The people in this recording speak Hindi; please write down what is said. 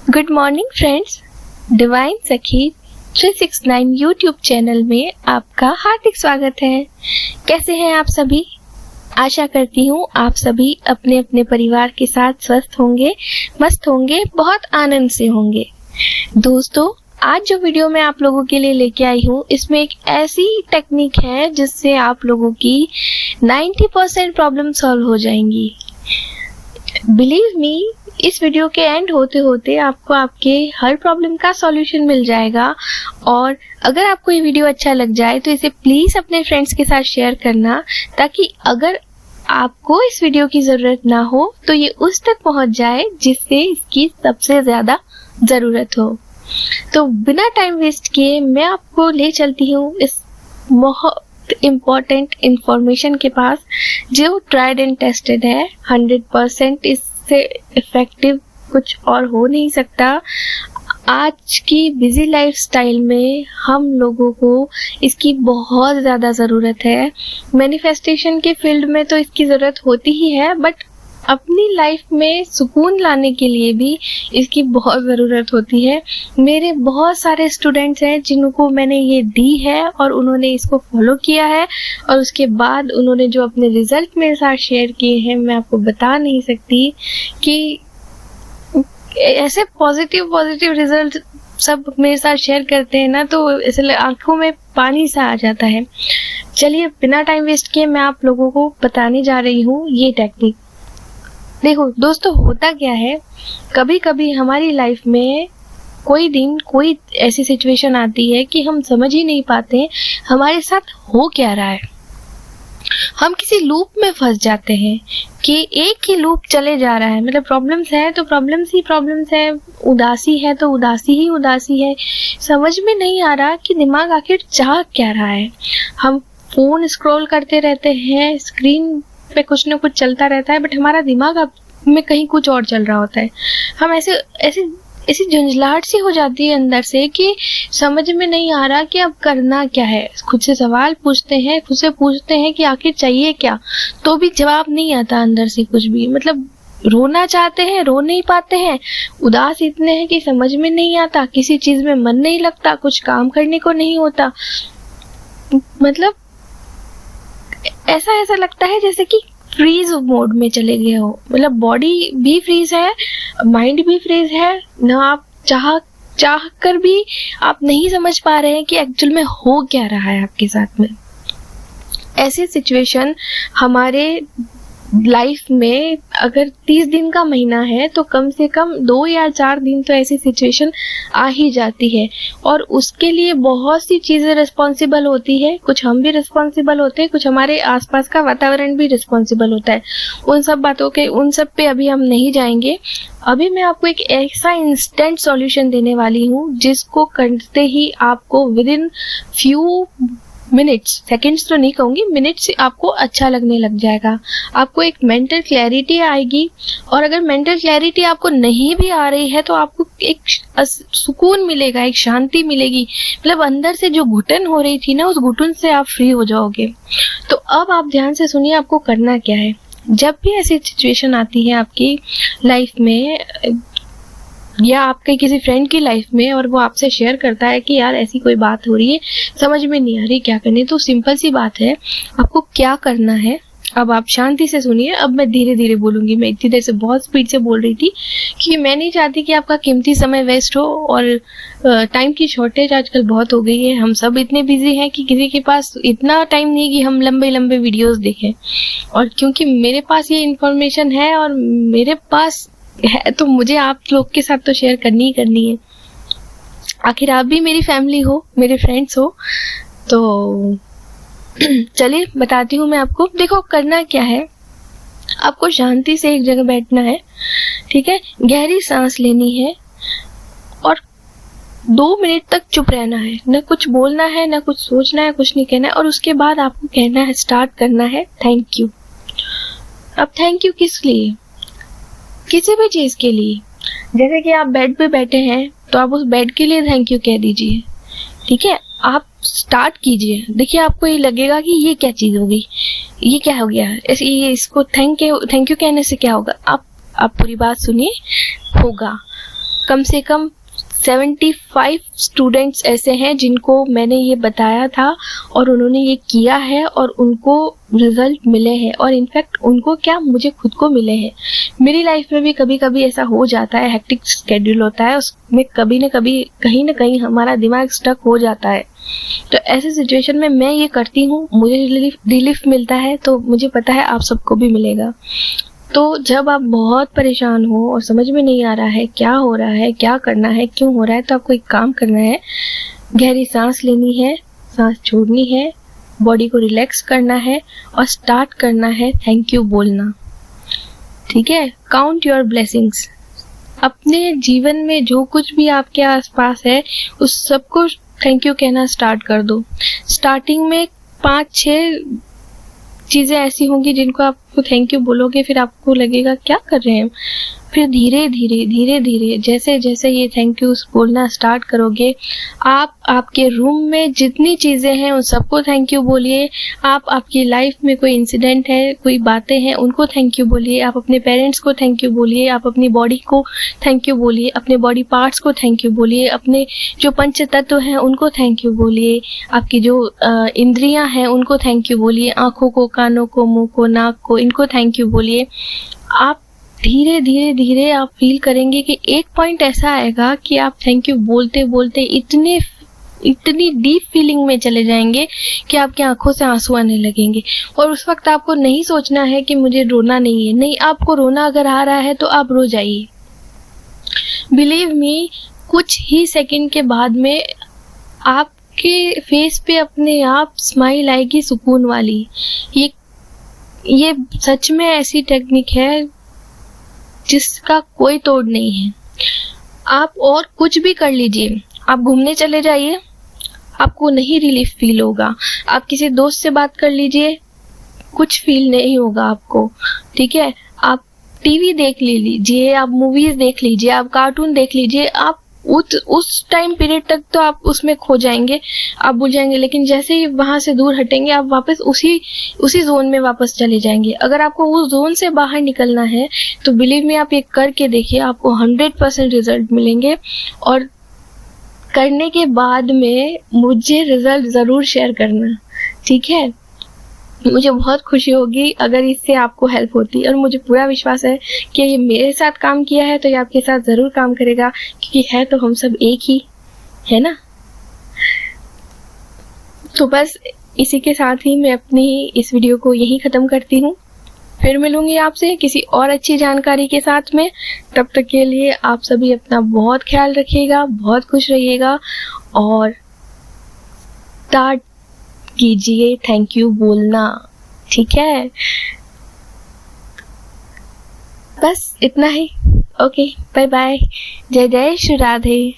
गुड मॉर्निंग फ्रेंड्स, डिवाइन सखी 369 यूट्यूब चैनल में आपका हार्दिक स्वागत है। कैसे हैं आप सभी? आशा करती हूँ आप सभी अपने अपने परिवार के साथ स्वस्थ होंगे, मस्त होंगे, बहुत आनंद से होंगे। दोस्तों, आज जो वीडियो मैं आप लोगों के लिए लेके आई हूँ, इसमें एक ऐसी टेक्निक है जिससे आप लोगों की 90% प्रॉब्लम सॉल्व हो जाएंगी। बिलीव मी, इस वीडियो के एंड होते होते आपको आपके हर प्रॉब्लम का सॉल्यूशन मिल जाएगा। और अगर आपको ये वीडियो अच्छा लग जाए तो इसे प्लीज अपने फ्रेंड्स के साथ शेयर करना, ताकि अगर आपको इस वीडियो की जरूरत ना हो तो ये उस तक पहुंच जाए जिससे इसकी सबसे ज्यादा जरूरत हो। तो बिना टाइम वेस्ट किए मैं आपको ले चलती हूँ इस बहुत इम्पोर्टेंट इंफॉर्मेशन के पास, जो ट्राइड एंड टेस्टेड है। 100% इससे इफेक्टिव कुछ और हो नहीं सकता। आज की बिजी लाइफस्टाइल में हम लोगों को इसकी बहुत ज़्यादा ज़रूरत है। मैनिफेस्टेशन के फील्ड में तो इसकी ज़रूरत होती ही है, बट अपनी लाइफ में सुकून लाने के लिए भी इसकी बहुत ज़रूरत होती है। मेरे बहुत सारे स्टूडेंट्स हैं जिनको मैंने ये दी है और उन्होंने इसको फॉलो किया है, और उसके बाद उन्होंने जो अपने रिजल्ट मेरे साथ शेयर किए हैं, मैं आपको बता नहीं सकती कि ऐसे पॉजिटिव रिजल्ट सब मेरे साथ शेयर करते हैं ना, तो ऐसे आंखों में पानी सा आ जाता है। चलिए, बिना टाइम वेस्ट किए मैं आप लोगों को बताने जा रही हूँ ये टेक्निक। देखो दोस्तों, होता क्या है, कभी कभी हमारी लाइफ में कोई दिन कोई ऐसी सिचुएशन आती है कि हम समझ ही नहीं पाते हमारे साथ हो क्या रहा है। हम किसी लूप में फंस जाते हैं कि एक ही लूप चले जा रहा है। मतलब प्रॉब्लम्स है तो प्रॉब्लम्स ही प्रॉब्लम्स है, उदासी है तो उदासी ही उदासी है। समझ में नहीं आ रहा कि दिमाग आखिर चाह क्या रहा है। हम फोन स्क्रॉल करते रहते हैं, स्क्रीन पे कुछ ना कुछ चलता रहता है, बट हमारा दिमाग अब में कहीं कुछ और चल रहा होता है। हम ऐसी झंझलाहट सी हो जाती है अंदर से कि समझ में नहीं आ रहा कि अब करना क्या है। खुद से सवाल पूछते हैं, खुद से पूछते हैं कि आखिर चाहिए क्या, तो भी जवाब नहीं आता अंदर से कुछ भी। मतलब रोना चाहते हैं, रो नहीं पाते हैं, उदास इतने हैं कि समझ में नहीं आता, किसी चीज में मन नहीं लगता, कुछ काम करने को नहीं होता। मतलब ऐसा लगता है जैसे कि फ्रीज मोड में चले गए हो। मतलब बॉडी भी फ्रीज है, माइंड भी फ्रीज है ना। आप चाह कर भी आप नहीं समझ पा रहे हैं कि एक्चुअल में हो क्या रहा है आपके साथ में। ऐसी सिचुएशन हमारे लाइफ में अगर 30 दिन का महीना है तो कम से कम 2 या 4 दिन तो ऐसी सिचुएशन आ ही जाती है। और उसके लिए बहुत सी चीजें रिस्पॉन्सिबल होती है। कुछ हम भी रिस्पॉन्सिबल होते हैं, कुछ हमारे आसपास का वातावरण भी रिस्पॉन्सिबल होता है। उन सब पे अभी हम नहीं जाएंगे। अभी मैं आपको एक ऐसा इंस्टेंट सॉल्यूशन देने वाली हूँ जिसको करते ही आपको with in few minutes, seconds तो नहीं कहूंगी, मिनट्स से आपको अच्छा लगने लग जाएगा। आपको एक मेंटल क्लैरिटी आएगी। और अगर मेंटल क्लैरिटी आपको नहीं भी आ रही है तो आपको एक सुकून मिलेगा, एक शांति मिलेगी। मतलब अंदर से जो घुटन हो रही थी ना, उस घुटन से आप फ्री हो जाओगे। तो अब आप ध्यान से सुनिए, आपको करना क्या है। जब भी ऐसी सिचुएशन आती है आपकी लाइफ में या आपके किसी फ्रेंड की लाइफ में, और वो आपसे शेयर करता है कि यार ऐसी कोई बात हो रही है, समझ में नहीं आ रही क्या करनी, तो सिंपल सी बात है, आपको क्या करना है। अब आप शांति से सुनिए। अब मैं धीरे धीरे बोलूंगी। मैं इतनी देर से बहुत स्पीड से बोल रही थी कि मैं नहीं चाहती कि आपका कीमती समय वेस्ट हो। और टाइम की शॉर्टेज आजकल बहुत हो गई है। हम सब इतने बिजी हैं कि किसी के पास इतना टाइम नहीं कि हम लंबे लंबे वीडियोस देखें। और क्योंकि मेरे पास ये इन्फॉर्मेशन है और मेरे पास है, तो मुझे आप लोग के साथ तो शेयर करनी ही करनी है। आखिर आप भी मेरी फैमिली हो, मेरे फ्रेंड्स हो। तो चलिए बताती हूँ मैं आपको। देखो, करना क्या है, आपको शांति से एक जगह बैठना है, ठीक है। गहरी सांस लेनी है और 2 मिनट तक चुप रहना है। न कुछ बोलना है, न कुछ सोचना है, कुछ नहीं कहना है। और उसके बाद आपको कहना है, स्टार्ट करना है, थैंक यू। अब थैंक यू किस लिए? किसी भी चीज के लिए। जैसे कि आप बेड पे बैठे हैं तो आप उस बेड के लिए थैंक यू कह दीजिए, ठीक है। आप स्टार्ट कीजिए। देखिए, आपको ये लगेगा कि ये क्या चीज हो गई, ये क्या हो गया, इसको थैंक यू कहने से क्या होगा। आप पूरी बात सुनिए, होगा। कम से कम 75 स्टूडेंट्स ऐसे हैं जिनको मैंने ये बताया था और उन्होंने ये किया है और उनको रिजल्ट मिले हैं, और इनफैक्ट उनको क्या, मुझे खुद को मिले हैं। मेरी लाइफ में भी कभी कभी ऐसा हो जाता है, हेक्टिक स्केड्यूल होता है, उसमें कभी न कभी कहीं ना कहीं हमारा दिमाग स्टक हो जाता है। तो ऐसे सिचुएशन में मैं ये करती हूँ, मुझे रिलीफ मिलता है, तो मुझे पता है आप सबको भी मिलेगा। तो जब आप बहुत परेशान हो और समझ में नहीं आ रहा है क्या हो रहा है, क्या करना है, क्यों हो रहा है, तो आपको एक काम करना है, गहरी सांस लेनी है, सांस छोड़नी है, बॉडी को रिलैक्स करना है और स्टार्ट करना है थैंक यू बोलना। ठीक है, काउंट योर ब्लेसिंग्स। अपने जीवन में जो कुछ भी आपके आसपास है उस सबको थैंक यू कहना स्टार्ट कर दो। स्टार्टिंग में 5-6 चीज़ें ऐसी होंगी जिनको आपको थैंक यू बोलोगे, फिर आपको लगेगा क्या कर रहे हैं। फिर धीरे धीरे जैसे जैसे ये थैंक यू बोलना स्टार्ट करोगे, आप आपके रूम में जितनी चीज़ें हैं उन सबको थैंक यू बोलिए। आप आपकी लाइफ में कोई इंसिडेंट है, कोई बातें हैं, उनको थैंक यू बोलिए। आप अपने पेरेंट्स को थैंक यू बोलिए, आप अपनी बॉडी को थैंक यू बोलिए, अपने बॉडी पार्ट्स को थैंक यू बोलिए, अपने जो पंच तत्व हैं उनको थैंक यू बोलिए, आपकी जो इंद्रियां हैं उनको थैंक यू बोलिए, आँखों को, कानों को, मुँह को, नाक को, इनको थैंक यू बोलिए। आप धीरे धीरे आप फील करेंगे कि एक पॉइंट ऐसा आएगा कि आप थैंक यू बोलते बोलते इतनी डीप फीलिंग में चले जाएंगे कि आपकी आंखों से आंसू आने लगेंगे। और उस वक्त आपको नहीं सोचना है कि मुझे रोना नहीं है, नहीं, आपको रोना अगर आ रहा है तो आप रो जाइए। बिलीव मी, कुछ ही सेकंड के बाद में आपके फेस पे अपने आप स्माइल आएगी, सुकून वाली। ये सच में ऐसी टेक्निक है जिसका कोई तोड़ नहीं है। आप और कुछ भी कर लीजिए, आप घूमने चले जाइए, आपको नहीं रिलीफ फील होगा। आप किसी दोस्त से बात कर लीजिए, कुछ फील नहीं होगा आपको। ठीक है, आप टीवी देख लीजिए, आप मूवीज देख लीजिए, आप कार्टून देख लीजिए, आप उस टाइम पीरियड तक तो आप उसमें खो जाएंगे, आप भूल जाएंगे। लेकिन जैसे ही वहां से दूर हटेंगे आप वापस उसी जोन में वापस चले जाएंगे। अगर आपको उस जोन से बाहर निकलना है तो बिलीव में आप ये करके देखिए, आपको 100% रिजल्ट मिलेंगे। और करने के बाद में मुझे रिजल्ट जरूर शेयर करना, ठीक है। मुझे बहुत खुशी होगी अगर इससे आपको हेल्प होती, और मुझे पूरा विश्वास है कि ये मेरे साथ काम किया है तो ये आपके साथ ज़रूर काम करेगा, क्योंकि है तो हम सब एक ही, है ना। तो बस इसी के साथ ही मैं अपनी इस वीडियो को यहीं ख़त्म करती हूँ। फिर मिलूंगी आपसे किसी और अच्छी जानकारी के साथ में। तब तक के लिए आप सभी अपना बहुत ख्याल रखिएगा, बहुत खुश रहिएगा और स्टार्ट कीजिए थैंक यू बोलना, ठीक है। बस इतना ही। Okay, bye bye. जय जय श्री राधे।